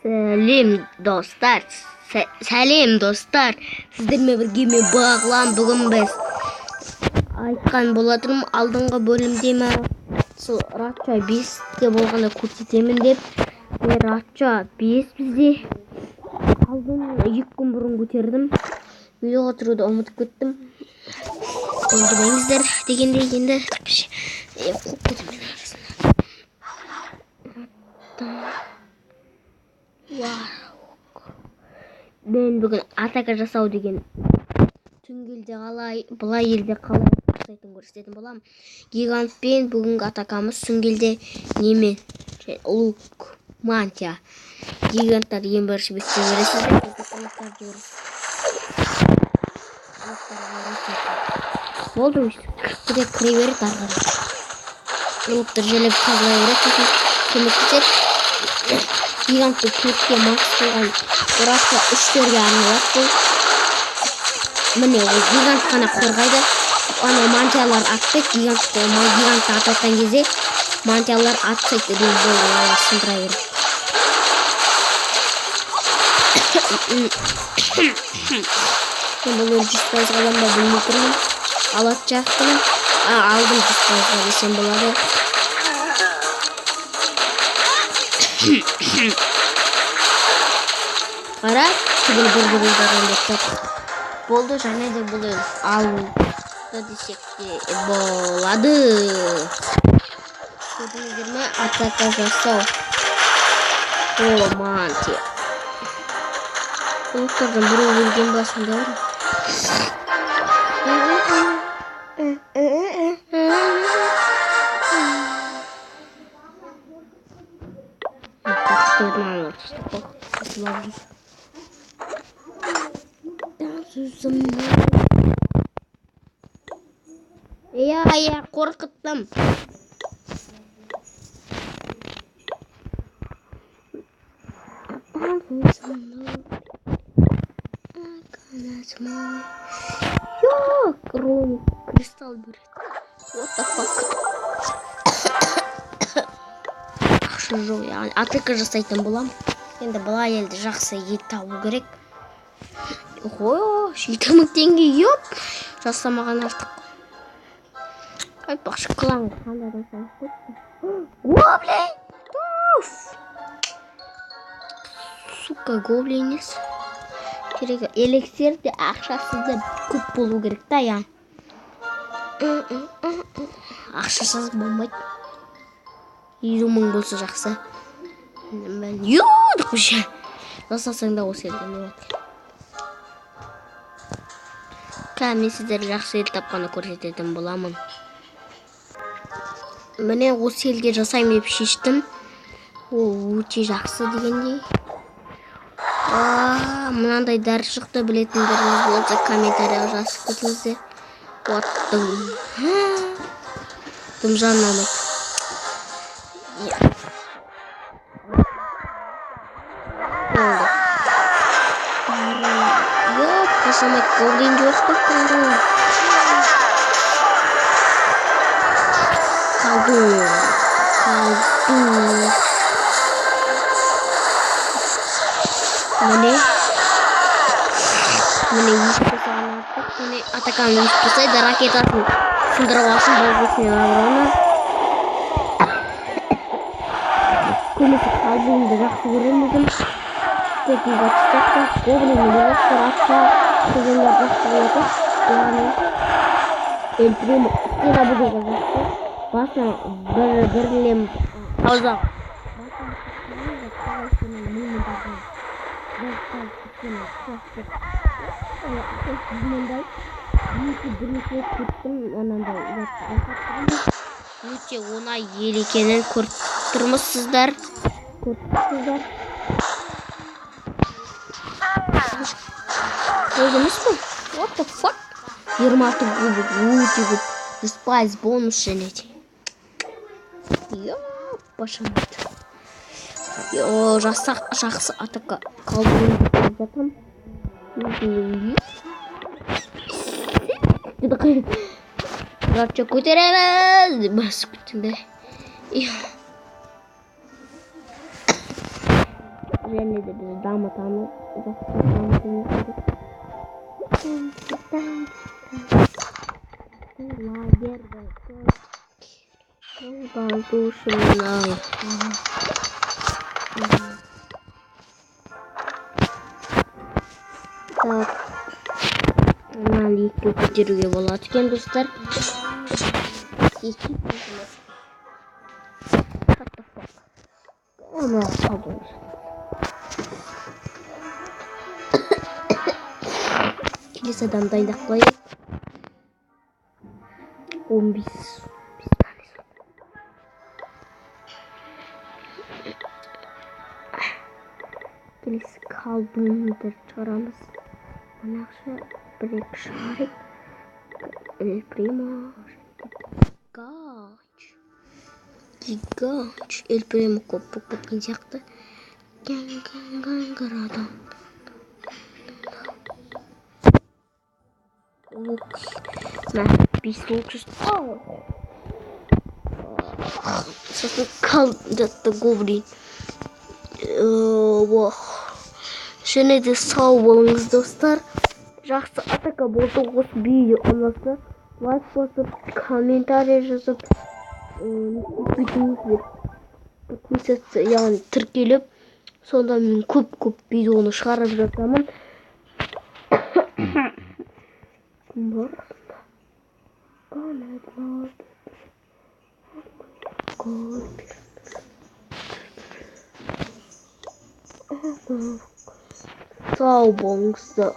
Сәлем достар. Сіздермен бірге мен Бағлан. Бүгін біз айтқан болатырмын алдыңғы бөлімде мен сол Ратча 5-те болғанда көрсетемін деп. Ратча 5 бізде алдын 2 күн бұрын көтердім. Видеоға тұруды ұмытып кеттім. Ренжімеңіздер дегенде енді қуып кетім мен арасында. Мен бүгін атака жасау деген түнгелде қалай, бұлай елде қалай жасайтын көрсететін боламын. Гигантпен бүгінгі атакамыз түнгелде немен? Лук, мантия. Гиганттар ең бірінші бетте көресіздер. Болды өйстіп. Кіре береді арғары. Луктар желеп тазылай береді. Көмектеседі. Гигантты 4-ке макс болған Ратча 3-терге арналады бұл. Міне ол гигант қана қорғайды. Ана мантиялар атпайды. Гигантты атайтқан кезде мантиялар атпайды. Бұл сындыра береді. Мен бұл 100% қалам ба білмей тұрмын. Алат жақтымын. Алдым 100% десем болады. Қара, түгіл бір-бірілдерін беттеп болды, және де бұл алды десек те болады. Көрдіңіздер ме? Атака жасау. О, мантия. Ұлықтардан бір өлген басында бар. Я қорқыттым. Yok, кристалл береді. What the fuck? Ақша жоқ, яғни атака жасайтын болам. Енді бұлай елді жақсы ет табу керек. Ой, 7000 теңге еп. Жасамаған артық. Айтпақшы клан қандайдан салып қойды. Гоблин! Сука, гоблин емес. Керек элексирде ақшасызда көп болу керек та, яғни. Ақшасыз болмайды. 20.000 болса жақсы. Мен юдық бұшы. Жасасаң да осы елден болады. Мен сіздер жақсы ел тапқаны көрсететін боламын. Міне осы елге жасаймын деп шештім. Ол өте жақсы дегендей. Мынандай дәріс шықты білетіндеріңіз болса комментарияға жазып кетіңіздер. Дым жанын алмайды. Қашамайды, гоблин жоқ деп қалды. Міне ешкі саған артық. Міне атаканы ешкі ракетасын сындырып алсын болғысымен ауыраны. Көмесі қалбуымды жақсы көремізім. Көтін батыстақта гоблин болғысы Ратча көзендер жақсы болады. Яғни әлпірем стена бұдыға жақсы. Басына бірлем аузақ. Өте оңай ел екенін көріп тұрмысыздар. Көрдіңіз бе? What the fuck? 26 кубик, өте көп. Спайс бонус женете. Пашамайды. Жақсы атака қалдырын жатам. Ратча көтереміз. Басып кеттім бе. және де біз дамытамыз. Лагерді қолдайтушылар. Так, мынаны екеу көтеруге болады екен, достар. Оны салдыңыз. Келесі адам дайындап қойдық. 15 тане. Келесі қалдыңдар шығарамыз. Анақшы бір-екі шығарып. El Primo. Гиганч. El Primo көп болып кеткен сияқты. Гангaraдан. Мә, 500. Сосын жатты Гоблин. Және де сау болыңыз, достар. Жақсы атака болды. Осы видео ұнаса, лайк басып, комментарий жазып, подписаться, яғни тіркеліп, сонда мен көп видеоны шығарып жатамын. Сау болыңыздар.